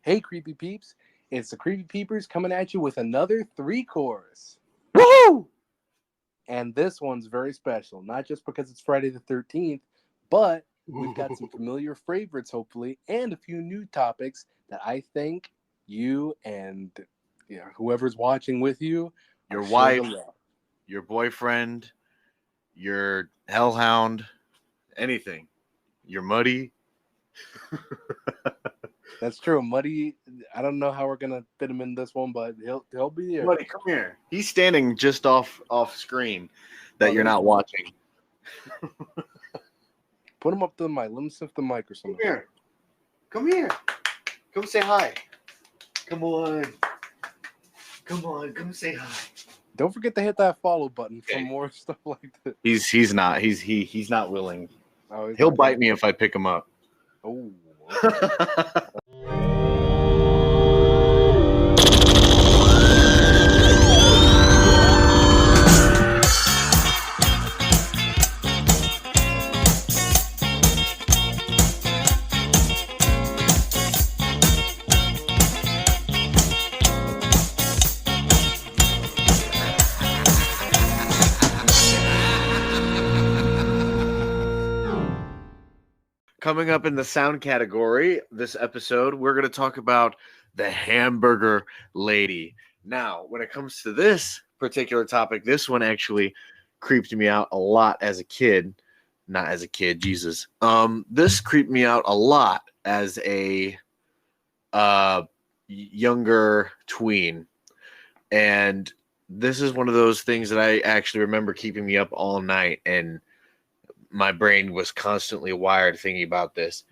Hey, Creepy Peeps. It's the Creepy Peepers coming at you with another three-course. Woohoo! And this one's very special, not just because it's Friday the 13th, but we've got some familiar favorites, hopefully, and a few new topics that I think you and whoever's watching with you, Your are sure wife, to love. your boyfriend, your hellhound, anything. Your muddy. That's true. Muddy, I don't know how we're going to fit him in this one, but he'll be there. Muddy, come here. He's standing just off screen that you're there's not watching. Put him up to the mic. Let him sniff the mic or something. Come here. Come here. Come say hi. Come on. Come on. Come say hi. Don't forget to hit that follow button for Okay. more stuff like this. He's not willing. Oh, He'll bite me if I pick him up. Oh. Coming up in the sound category this episode, we're going to talk about the Hamburger Lady. Now, when it comes to this particular topic, this one actually creeped me out a lot as a kid. Not as a kid, Jesus. This creeped me out a lot as a younger tween. And this is one of those things that I actually remember keeping me up all night, and my brain was constantly wired thinking about this.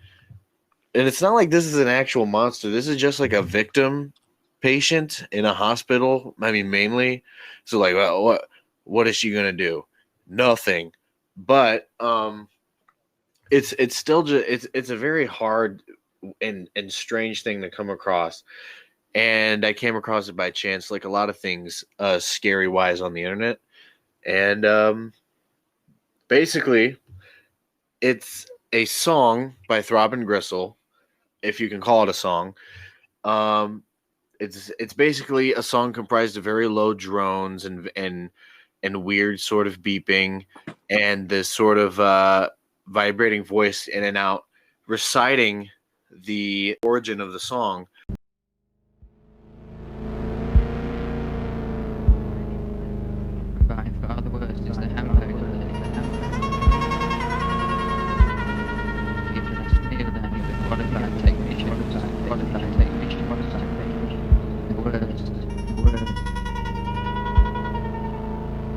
And it's not like this is an actual monster. This is just like a victim patient in a hospital. I mean, mainly. So like, well, what is she going to do? Nothing. But it's still just, it's a very hard and strange thing to come across. And I came across it by chance, like a lot of things scary wise on the internet. And basically, it's a song by Throbbing Gristle, if you can call it a song. It's basically a song comprised of very low drones and weird sort of beeping and this sort of vibrating voice in and out, reciting the origin of the song. By far the worst is the Hamburger Lady.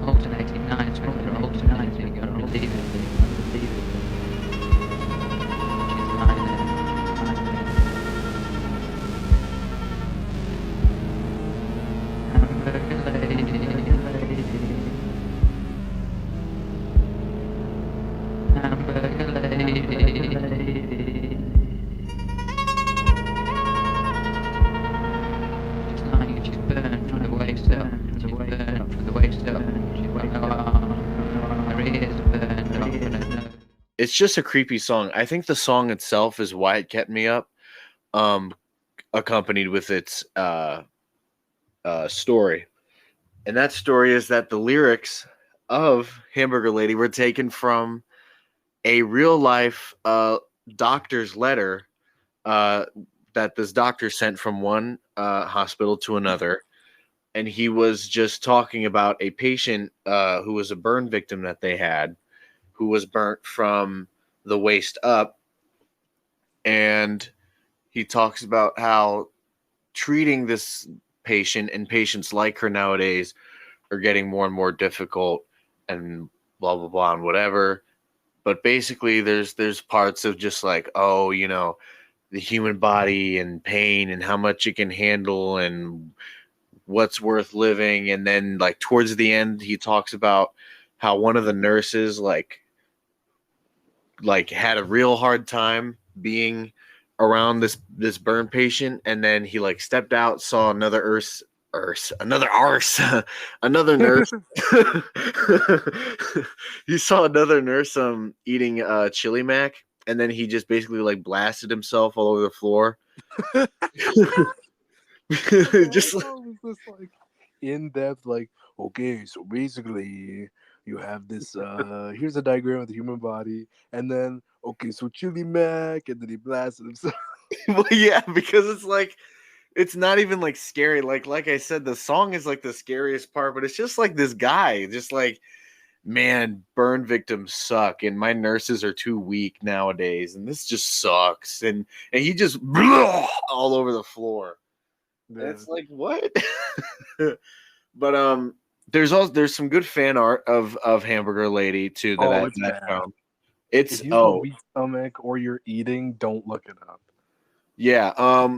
Alternating nights when you're alternating, unbelievably. She's lying there. Hamburger Lady. Hamburger Lady. She's lying and she's burned from the waist up. She's burned from the waist up. She's got no arm. Her ears are burned off and her nose. It's just a creepy song. I think the song itself is why it kept me up, accompanied with its story. And that story is that the lyrics of Hamburger Lady were taken from a real life doctor's letter that this doctor sent from one hospital to another. And he was just talking about a patient who was a burn victim that they had, who was burnt from the waist up. And he talks about how treating this patient and patients like her nowadays are getting more and more difficult and blah, blah, blah, and whatever. But basically there's parts of just like, oh, you know, the human body and pain and how much it can handle and what's worth living. And then like towards the end, he talks about how one of the nurses like had a real hard time being around this burn patient, and then he like stepped out, saw another another nurse. He saw another nurse eating chili mac, and then he just basically like blasted himself all over the floor Just like, It was this like in depth, like, okay, so basically you have this here's a diagram of the human body, and then okay, so Chili Mac, and then he blasted himself. well, yeah, because it's like it's not even like scary. Like I said, the song is like the scariest part, but it's just like this guy, just like, man, burn victims suck, and my nurses are too weak nowadays, and this just sucks. And he just all over the floor. And Yeah. it's like, what? But there's some good fan art of Hamburger Lady too that Oh, I it's that I bad. found. It's If you have a weak stomach or you're eating, don't look it up. yeah,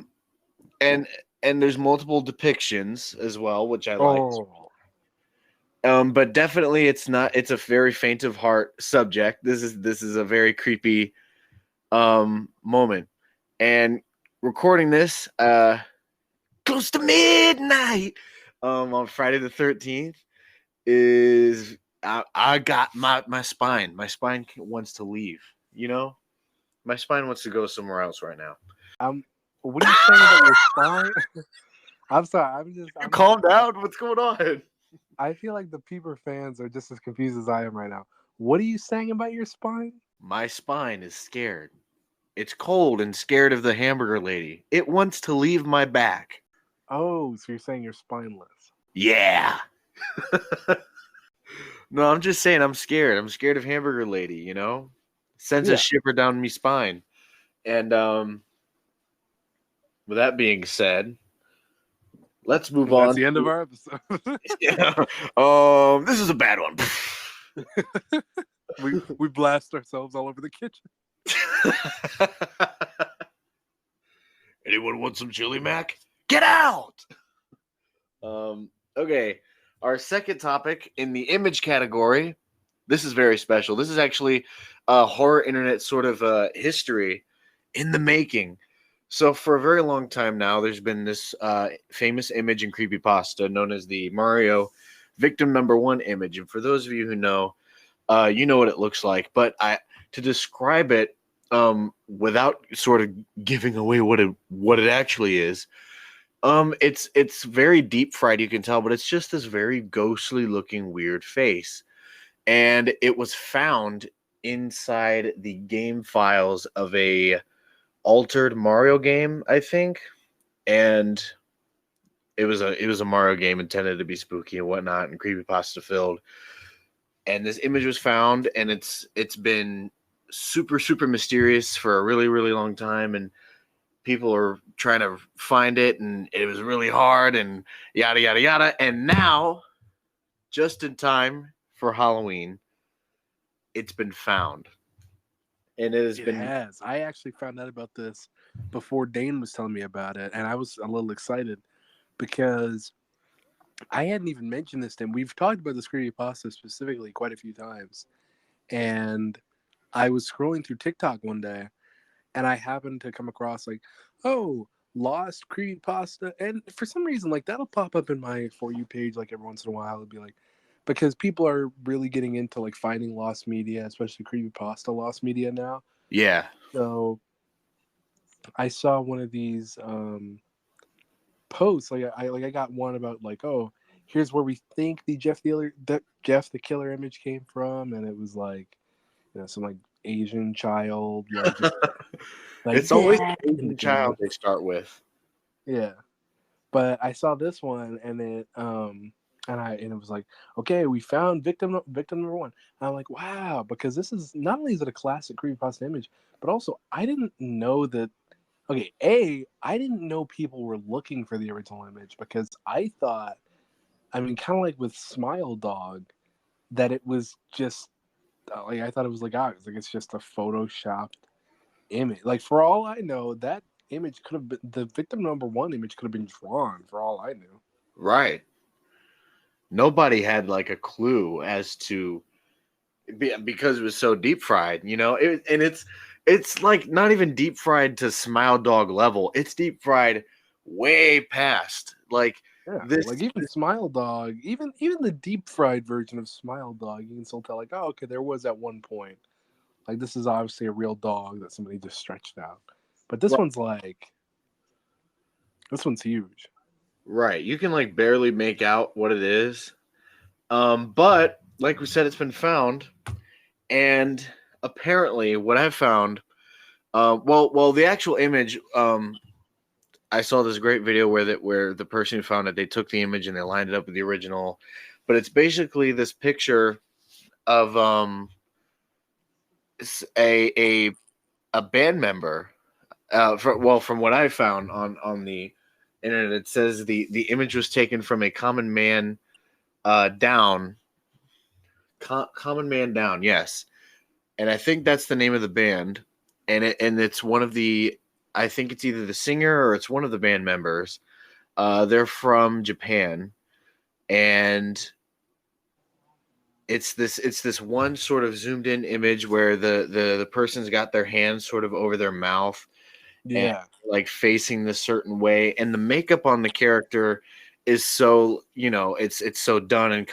and there's multiple depictions as well, which I liked. Oh, But definitely it's a very faint of heart subject. This is a very creepy moment. And recording this close to midnight on Friday the 13th is I got my spine. My spine wants to leave, you know? My spine wants to go somewhere else right now. what are you saying about your spine? I'm sorry. I'm Calm down. What's going on? I feel like the Peeper fans are just as confused as I am right now. What are you saying about your spine? My spine is scared. It's cold and scared of the Hamburger Lady. It wants to leave my back. Oh, so you're saying you're spineless. Yeah. No, I'm just saying I'm scared. I'm scared of Hamburger Lady, you know? Sends a Yeah. shiver down my spine. And with that being said, let's move That's on. the end of our episode. Yeah. This is a bad one. we blast ourselves all over the kitchen. Anyone want some chili mac? Get out! Okay. Our second topic in the image category. This is very special. This is actually a horror internet sort of history in the making. So for a very long time now, there's been this famous image in creepypasta known as the Mario victim number 1 image. And for those of you who know, you know what it looks like. But to describe it without sort of giving away what it actually is, it's very deep fried, you can tell, but it's just this very ghostly looking weird face. And it was found inside the game files of a altered Mario game, I think. And it was a Mario game intended to be spooky and whatnot and creepypasta filled. And this image was found, and it's been super, super mysterious for a really, really long time. And people are trying to find it, and it was really hard, and yada, yada, yada. And now, just in time for Halloween, it's been found. And it has. I actually found out about this before Dane was telling me about it, and I was a little excited because I hadn't even mentioned this to him. We've talked about this creepypasta specifically quite a few times, and I was scrolling through TikTok one day, and I happened to come across like, oh, lost creepypasta, and for some reason, like that'll pop up in my For You page like every once in a while. It'd be like, because people are really getting into like finding lost media, especially creepypasta lost media now. Yeah. So I saw one of these posts. I got one about like, oh, here's where we think the Jeff the Killer image came from, and it was like, some like Asian child, like it's always the Asian child they start with. Yeah, but I saw this one, and it was like, okay, we found victim number 1. And I'm like, wow, because this is not only is it a classic creepypasta image, but also I didn't know that. Okay, I didn't know people were looking for the original image, because I thought, I mean, kind of like with Smile Dog, that it was just like I thought it was like, it's just a photoshopped image. Like for all I know, that image could have been the victim number 1 image could have been drawn for all I knew. Right. Nobody had like a clue as to, because it was so deep fried, it's like not even deep fried to Smile Dog level. It's deep fried way past like this. Like even Smile Dog, even the deep fried version of Smile Dog, you can still tell like, oh, okay, there was at one point. Like this is obviously a real dog that somebody just stretched out. But this one's like, This one's huge. Right. You can like barely make out what it is. But like we said, it's been found, and apparently, what I've found, well, the actual image, I saw this great video where the person who found it, they took the image and they lined it up with the original, but it's basically this picture of a band member. From what I found on the internet, it says the image was taken from a common man down. Common Man Down, yes, and I think that's the name of the band, and it's one of the, I think it's either the singer or it's one of the band members. They're from Japan, and it's this one sort of zoomed in image where the person's got their hands sort of over their mouth, and Yeah. like facing this certain way, and the makeup on the character is so, it's so done and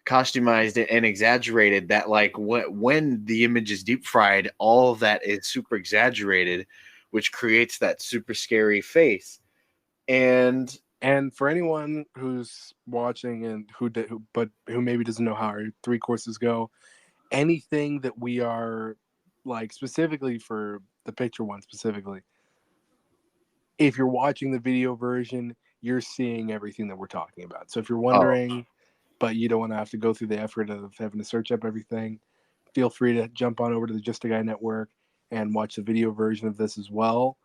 costumized and exaggerated that like when the image is deep fried, all of that is super exaggerated, which creates that super scary face. And And for anyone who's watching and who maybe doesn't know how our 3 courses go, anything that we are like specifically for the picture one specifically, if you're watching the video version, you're seeing everything that we're talking about. So if you're wondering, but you don't want to have to go through the effort of having to search up everything, feel free to jump on over to the Just a Guy Network and watch the video version of this as well,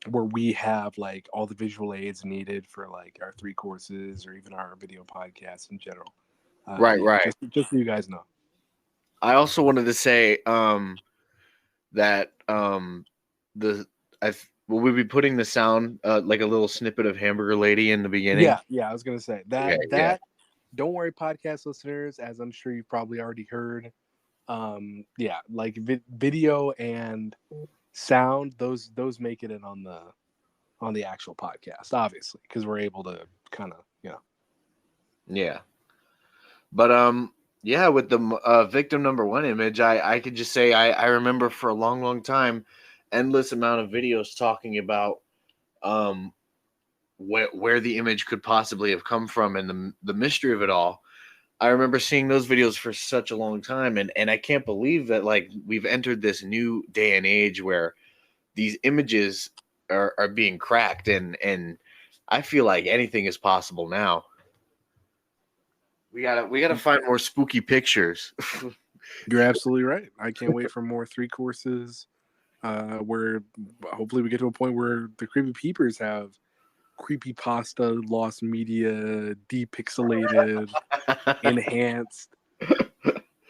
where we have like all the visual aids needed for like our 3 courses or even our video podcasts in general. right. Just so you guys know. I also wanted to say that will we be putting the sound like a little snippet of Hamburger Lady in the beginning? Yeah, I was gonna say that. Okay, yeah. Don't worry, podcast listeners, as I'm sure you've probably already heard. Like video and sound, those make it in on the actual podcast, obviously, because we're able to kind of, Yeah. But yeah, with the victim number 1 image, I could just say I remember for a long time, endless amount of videos talking about where the image could possibly have come from and the mystery of it all. I remember seeing those videos for such a long time, and I can't believe that like we've entered this new day and age where these images are being cracked, and I feel like anything is possible now. We gotta find more spooky pictures. You're absolutely right. I can't wait for more 3 courses, where hopefully we get to a point where the creepy peepers have creepy pasta, lost media, depixelated, enhanced.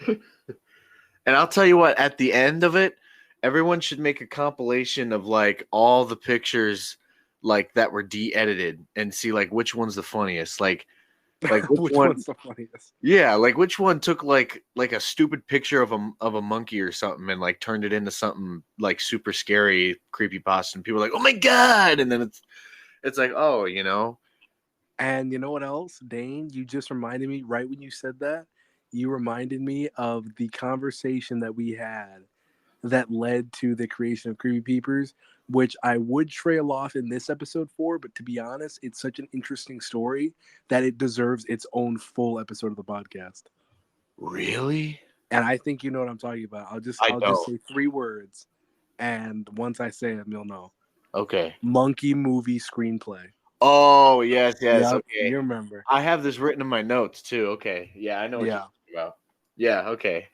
And I'll tell you what, at the end of it, everyone should make a compilation of like all the pictures like that were de-edited and see like which one's the funniest. Like which one's the funniest? Yeah, like which one took like a stupid picture of a monkey or something and like turned it into something like super scary, creepypasta, and people are like, "Oh my god!" And then it's like, oh, And you know what else, Dane? You just reminded me, right when you said that, you reminded me of the conversation that we had that led to the creation of Creepy Peepers, which I would trail off in this episode for, but to be honest, it's such an interesting story that it deserves its own full episode of the podcast. Really? And I think you know what I'm talking about. I'll just say 3 words, and once I say them, you'll know. Okay. Monkey movie screenplay. Oh, yes. Yep, Okay. you remember. I have this written in my notes too. Okay. Yeah, I know what you're talking about. Yeah, okay.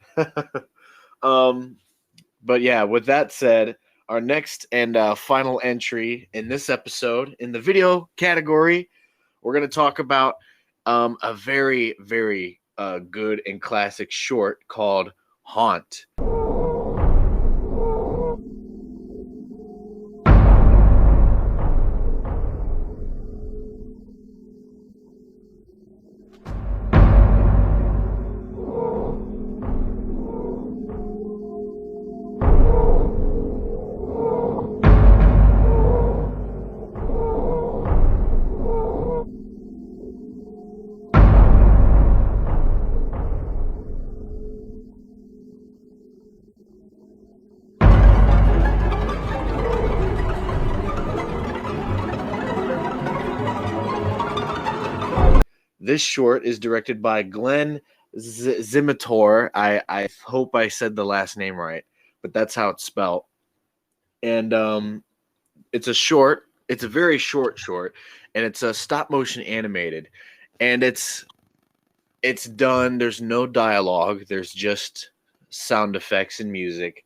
But yeah, with that said, our next and final entry in this episode in the video category, we're going to talk about a very, very good and classic short called Haunt. This short is directed by Glenn Zimitor. I hope I said the last name right, but that's how it's spelled. And it's a short. It's a very short, and it's a stop motion animated, and it's done. There's no dialogue. There's just sound effects and music,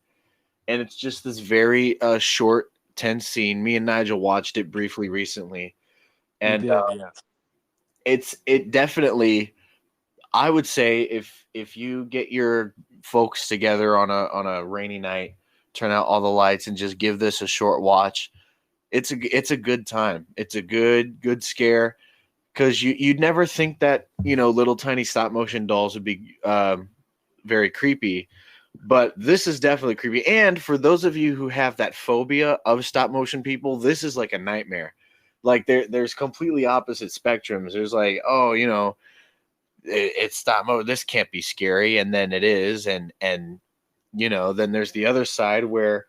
and it's just this very short, tense scene. Me and Nigel watched it briefly recently, We and did, yes. it definitely. I would say if you get your folks together on a rainy night, turn out all the lights, and just give this a short watch, it's a good time. It's a good scare because you'd never think that little tiny stop motion dolls would be very creepy, but this is definitely creepy. And for those of you who have that phobia of stop motion people, this is like a nightmare. Like there's completely opposite spectrums. There's like, oh, it's stop motion. This can't be scary, and then it is, and then there's the other side where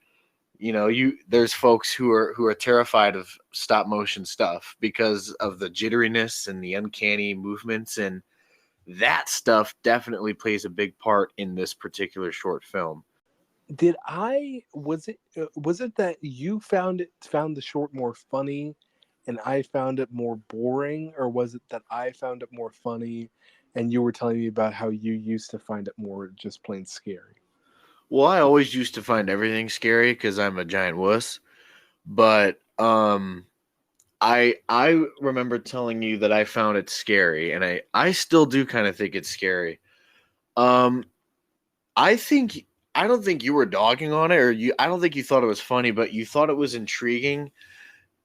there's folks who are terrified of stop motion stuff because of the jitteriness and the uncanny movements, and that stuff definitely plays a big part in this particular short film. Was it that you found the short more funny and I found it more boring, or was it that I found it more funny and you were telling me about how you used to find it more just plain scary? Well, I always used to find everything scary because I'm a giant wuss, but I remember telling you that I found it scary, and I still do kind of think it's scary. Um, I think I don't think you were dogging on it, or I don't think you thought it was funny, but you thought it was intriguing.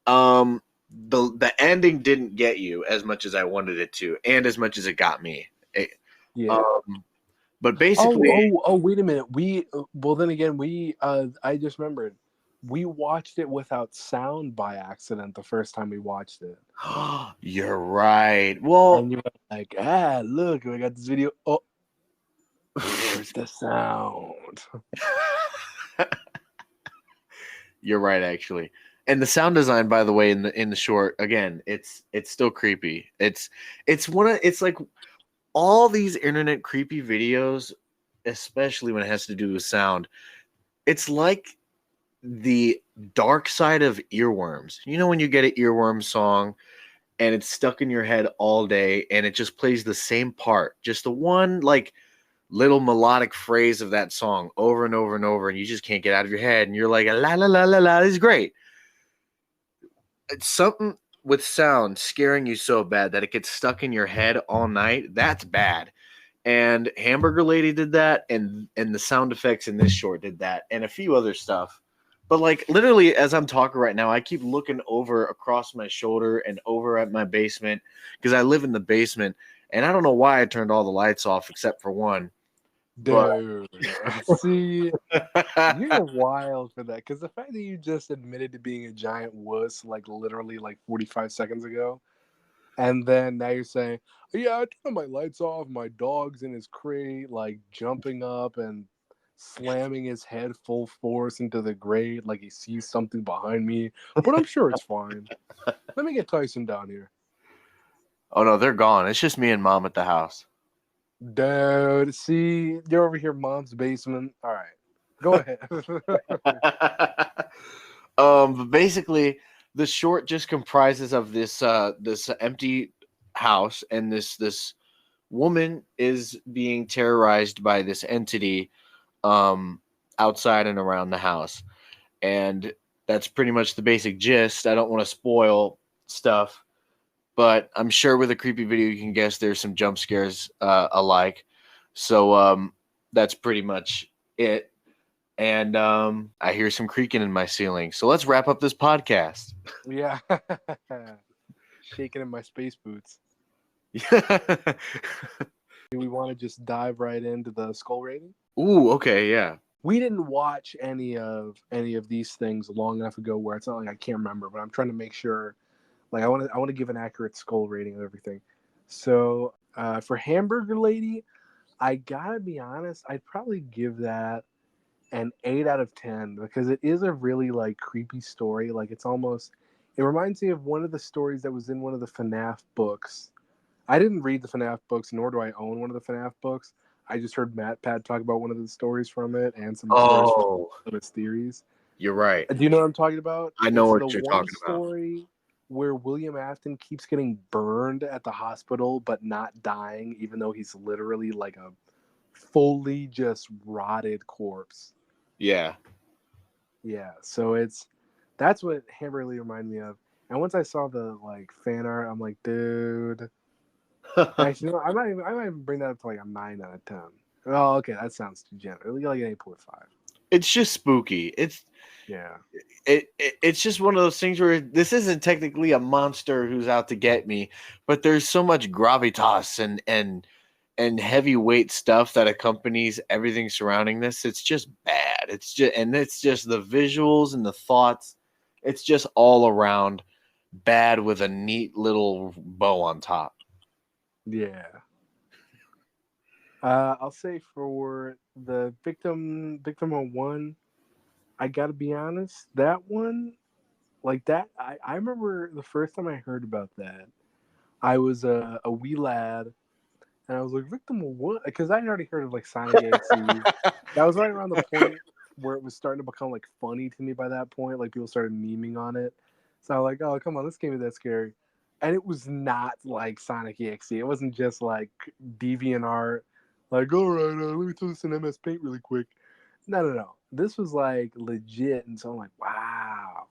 The ending didn't get you as much as I wanted it to, and as much as it got me. Yeah. But basically, Wait a minute. I just remembered. We watched it without sound by accident the first time we watched it. you're right. Well, And you were like, look, I got this video. Oh, there's the sound. you're right, actually. And the sound design, by the way, in the short, again, it's still creepy. It's like all these internet creepy videos, especially when it has to do with sound. It's like the dark side of earworms. You know when you get an earworm song and it's stuck in your head all day and it just plays the same part, just the one like little melodic phrase of that song over and over and over, and you just can't get out of your head, and you're like, la la la la la, this is great. It's something with sound scaring you so bad that it gets stuck in your head all night. That's bad. And Hamburger Lady did that, and the sound effects in this short did that, and a few other stuff. But like literally, as I'm talking right now, I keep looking over across my shoulder and over at my basement because I live in the basement, and I don't know why I turned all the lights off except for one. Dude, see, you're wild for that. Because the fact that you just admitted to being a giant wuss, like literally like 45 seconds ago, and then now you're saying, yeah, I turned my lights off, my dog's in his crate, like jumping up and slamming his head full force into the grate, like he sees something behind me, but I'm sure it's fine. Let me get Tyson down here. Oh no, they're gone. It's just me and Mom at the house. Dude, see, you're over here, Mom's basement. All right, go ahead. But basically, the short just comprises of this empty house, and this woman is being terrorized by this entity outside and around the house, and that's pretty much the basic gist. I don't want to spoil stuff, but I'm sure with a creepy video you can guess there's some jump scares alike. So that's pretty much it. And I hear some creaking in my ceiling. So let's wrap up this podcast. Yeah. Shaking in my space boots. Do we want to just dive right into the skull rating? Ooh, okay, yeah. We didn't watch any of these things long enough ago where it's not like I can't remember, but I'm trying to make sure. Like I want to give an accurate skull rating of everything. So for Hamburger Lady, I gotta be honest, I'd probably give that an 8 out of 10 because it is a really like creepy story. Like it reminds me of one of the stories that was in one of the FNAF books I didn't read the FNAF books, nor do I own one of the FNAF books. I just heard Matt Pat talk about one of the stories from it and some stories from his theories. You're right. Do you know what I'm talking about? I know It's what you're the one talking about. story where William Afton keeps getting burned at the hospital but not dying, even though he's literally like a fully just rotted corpse. Yeah. Yeah, so that's what Hamburger Lady reminded me of. And once I saw the like fan art, I'm like, dude. Actually, no, I might even bring that up to like a 9 out of 10. Oh, okay, that sounds too generous. Like an 8.5. It's just spooky. Yeah. It's just one of those things where this isn't technically a monster who's out to get me, but there's so much gravitas and heavyweight stuff that accompanies everything surrounding this. It's just bad. It's just the visuals and the thoughts. It's just all around bad with a neat little bow on top. Yeah. I'll say for the victim on one, I gotta be honest, that one, like that, I remember the first time I heard about that, I was a wee lad, and I was like, victim of what? Because I had already heard of like Sonic AXE. That was right around the point where it was starting to become like funny to me by that point. Like people started memeing on it. So I was like, oh, come on, this can't be that scary. And it was not like Sonic EXE. It wasn't just like DeviantArt, like, all right, let me throw this in MS Paint really quick. No. This was like legit. And so I'm like, wow.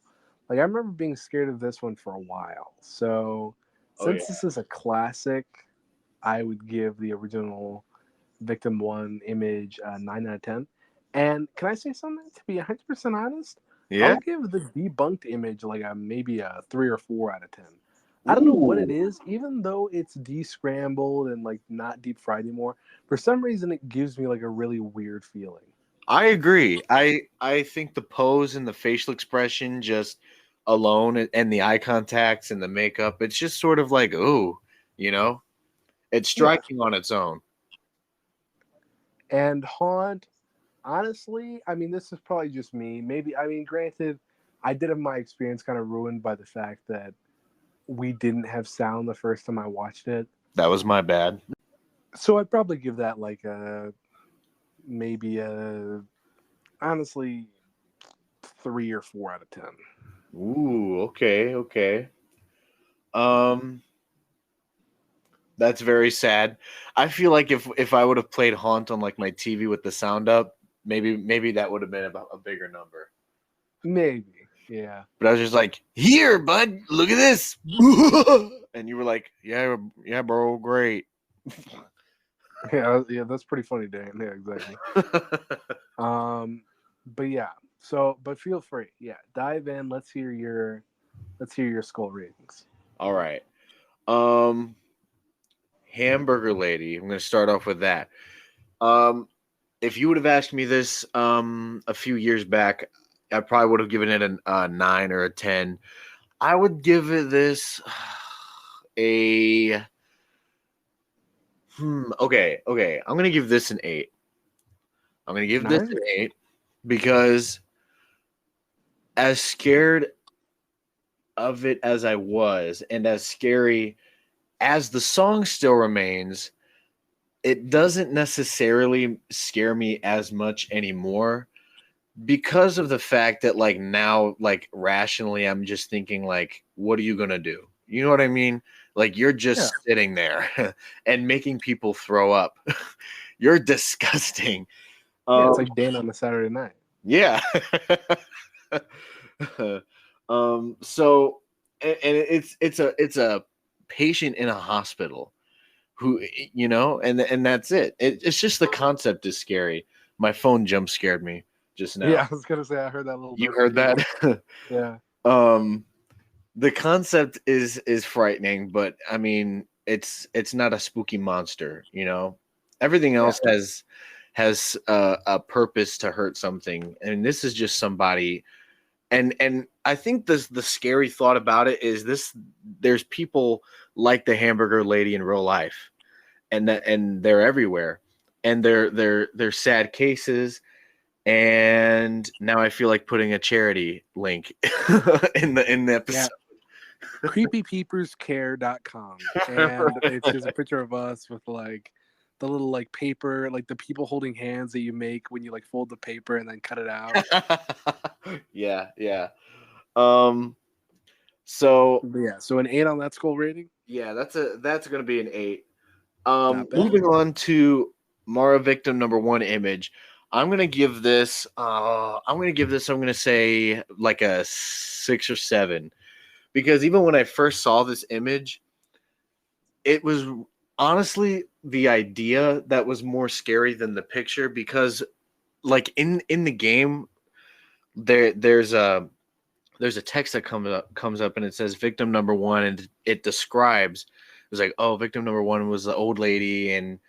Like I remember being scared of this one for a while. So since this is a classic, I would give the original Victim 1 image 9 out of 10. And can I say something? To be 100% honest, Yeah. I'll give the debunked image like maybe a 3 or 4 out of 10. I don't know what it is, even though it's de-scrambled and like not deep fried anymore. For some reason, it gives me like a really weird feeling. I agree. I think the pose and the facial expression just alone and the eye contacts and the makeup, it's just sort of like, ooh, it's striking on its own. And Haunt, honestly, I mean, this is probably just me. Maybe, I mean, granted, I did have my experience kind of ruined by the fact that we didn't have sound the first time I watched it. That was my bad. So I'd probably give that like honestly, 3 or 4 out of 10. Ooh, okay. That's very sad. I feel like if I would have played Haunt on like my TV with the sound up, maybe that would have been about a bigger number. Maybe, yeah. But I was just like, here, bud, look at this. And you were like, yeah, bro, great. Yeah, that's pretty funny, Dan. Yeah, exactly. But yeah, but feel free. Yeah, dive in. Let's hear your skull ratings. All right. Hamburger Lady. I'm going to start off with that. If you would have asked me this a few years back, I probably would have given it a 9 or a 10. I would give it this a okay. I'm gonna give this an 8. I'm gonna give this an 8 because as scared of it as I was, and as scary as the song still remains, it doesn't necessarily scare me as much anymore because of the fact that like now, like rationally, I'm just thinking like, what are you gonna do? You know what I mean? Like you're just sitting there and making people throw up. You're disgusting. Yeah, it's like Dan on a Saturday night. Yeah. So, and it's a patient in a hospital who, and that's it. It's just the concept is scary. My phone jump scared me just now. Yeah, I was gonna say I heard that little. You heard that? Yeah. The concept is frightening, but I mean, it's not a spooky monster. Everything else has a purpose to hurt something, and this is just somebody. And I think the scary thought about it is there's people like the Hamburger Lady in real life, and they're everywhere, and they're sad cases. And now I feel like putting a charity link in the episode. creepypeeperscare.com, and it's just a picture of us with like the little like paper, like the people holding hands that you make when you like fold the paper and then cut it out. Yeah, yeah. So But yeah, so an 8 on that skull rating. yeah, that's gonna be an 8. Not bad. Moving on to Mara victim number 1 image. I'm gonna give this. I'm gonna say like a 6 or 7, because even when I first saw this image, it was honestly the idea that was more scary than the picture. Because like in the game, there's a text that comes up and it says victim number 1, and it describes, it's like, oh, victim number 1 was the old lady, and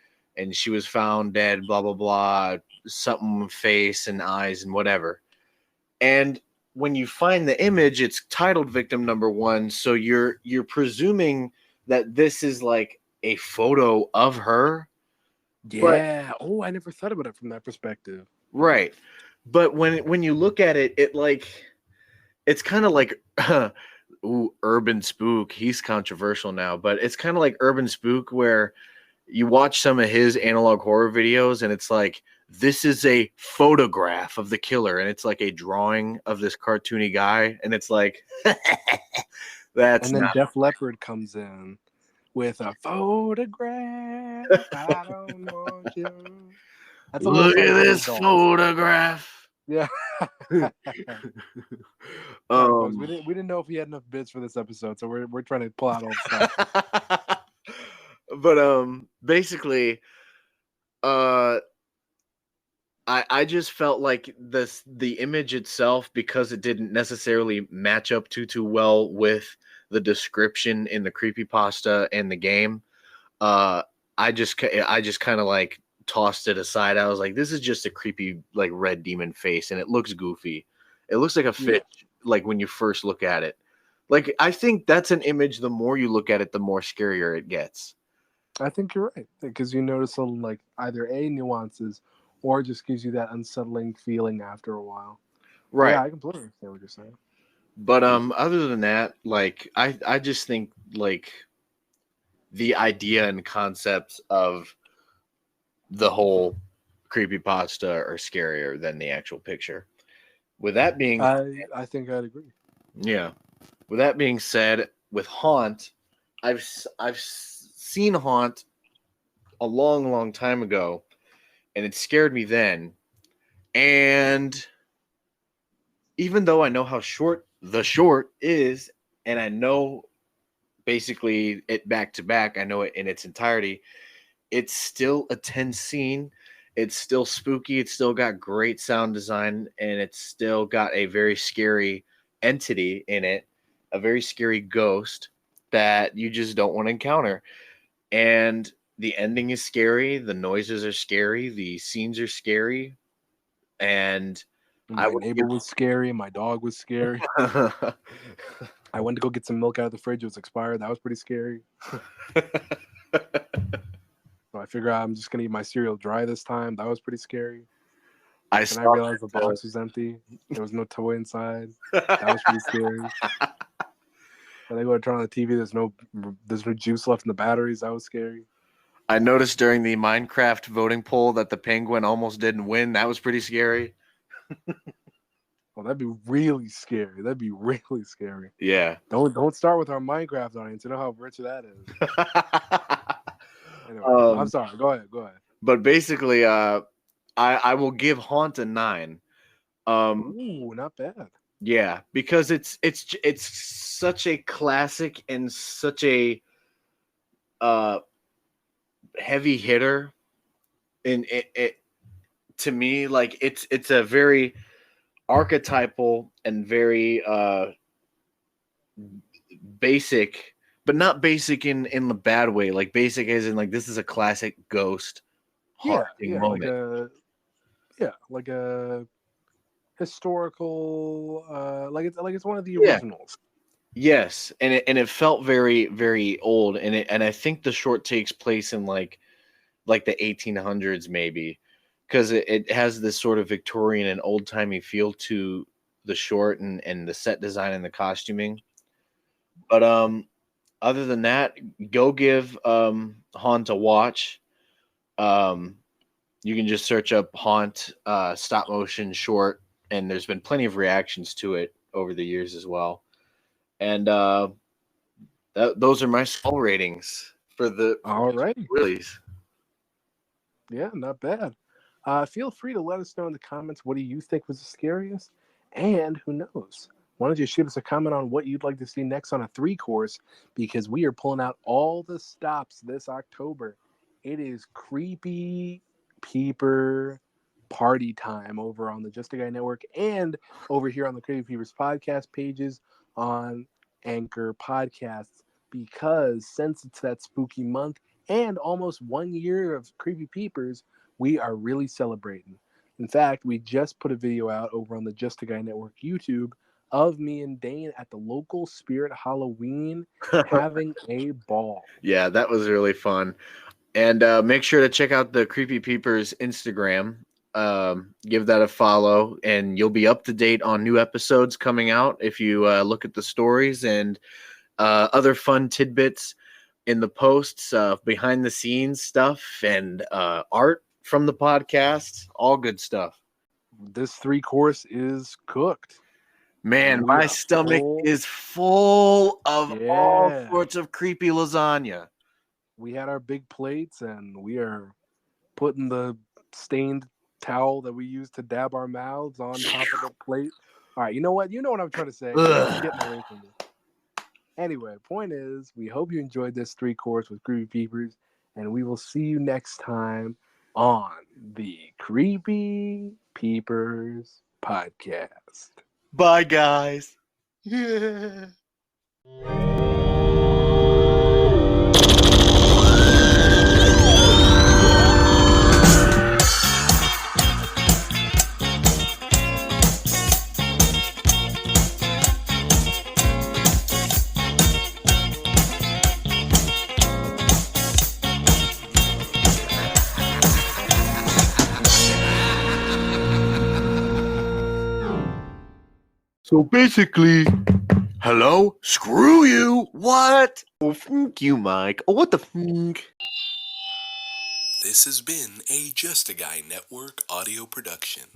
she was found dead, blah blah blah, something face and eyes and whatever. And when you find the image, it's titled victim number 1, so you're presuming that this is like a photo of her. Yeah. Oh, I never thought about it from that perspective. Right. But when you look at it, it's kind of like ooh, urban spook. He's controversial now, but it's kind of like urban spook, where you watch some of his analog horror videos and it's like, this is a photograph of the killer, and it's like a drawing of this cartoony guy, and it's like that's And then not Def Leppard comes in with a photograph. I don't want you. That's look almost at like this adult. photograph. Yeah. Sorry, folks. Um, We didn't know if we had enough bits for this episode, so we're trying to pull out all the stuff. but basically, I just felt like the image itself, because it didn't necessarily match up too well with the description in the creepypasta and the game. I just kind of like tossed it aside. I was like, this is just a creepy like red demon face, and it looks goofy. It looks like a fish, like when you first look at it. Like, I think that's an image, the more you look at it, the more scarier it gets. I think you're right, because you notice little like either nuances or it just gives you that unsettling feeling after a while. Right. Yeah, I completely understand what you're saying. But other than that, like I just think like the idea and concepts of the whole creepypasta are scarier than the actual picture. With that being I think I'd agree. yeah. With that being said, with Haunt, I've seen Haunt a long time ago, and it scared me then. And even though I know how short the short is, and I know basically it back to back, I know it in its entirety, it's still a tense scene. It's still spooky. It's still got great sound design, and it's still got a very scary entity in it, a very scary ghost that you just don't want to encounter. And the ending is scary. The noises are scary. The scenes are scary. And My neighbor was scary. My dog was scary. I went to go get some milk out of the fridge. It was expired. That was pretty scary. So I figure out I'm just gonna eat my cereal dry this time. That was pretty scary. And I realized the box was empty. There was no toy inside. That was pretty scary. And I go to turn on the TV. There's no juice left in the batteries. That was scary. I noticed during the Minecraft voting poll that the penguin almost didn't win. That was pretty scary. Well, that'd be really scary. That'd be really scary. Yeah. Don't start with our Minecraft audience. You know how rich that is. Anyway, I'm sorry. Go ahead. But basically, I will give Haunt a 9. Ooh, not bad. Yeah, because it's such a classic and such a heavy hitter, and it to me, like it's a very archetypal and very basic, but not basic in the bad way. Like basic as in like this is a classic ghost haunting moment. Like a historical, like it's one of the originals. Yes, and it felt very very old, and I think the short takes place in like the 1800s maybe, because it has this sort of Victorian and old timey feel to the short, and the set design and the costuming. But other than that, go give Haunt a watch. You can just search up Haunt stop motion short, and there's been plenty of reactions to it over the years as well. And those are my small ratings for the All right. release. Yeah, not bad. Feel free to let us know in the comments what do you think was the scariest, and who knows? Why don't you shoot us a comment on what you'd like to see next on a 3-course? Because we are pulling out all the stops this October. It is creepy peeper party time over on the Just a Guy Network and over here on the Creepy Peepers podcast pages on Anchor Podcasts. Because since it's that spooky month and almost 1 year of Creepy Peepers, we are really celebrating. In fact, we just put a video out over on the Just a Guy Network YouTube of me and Dane at the local Spirit Halloween having a ball. Yeah, that was really fun. And make sure to check out the Creepy Peepers Instagram. Give that a follow, and you'll be up to date on new episodes coming out if you look at the stories and other fun tidbits in the posts, behind the scenes stuff, and art from the podcast. All good stuff. This 3-course is cooked. Man, We my are stomach full. is full of all Yeah. sorts of creepy lasagna. We had our big plates, and we are putting the stained towel that we use to dab our mouths on top of the plate. All right, you know what? You know what I'm trying to say. It's getting away from me. Anyway, point is, we hope you enjoyed this 3-course with Creepy Peepers, and we will see you next time on the Creepy Peepers podcast. Bye, guys. Yeah. So basically, hello? Screw you! What? Oh, thank you, Mike. Oh, what the f***? This has been a Just a Guy Network audio production.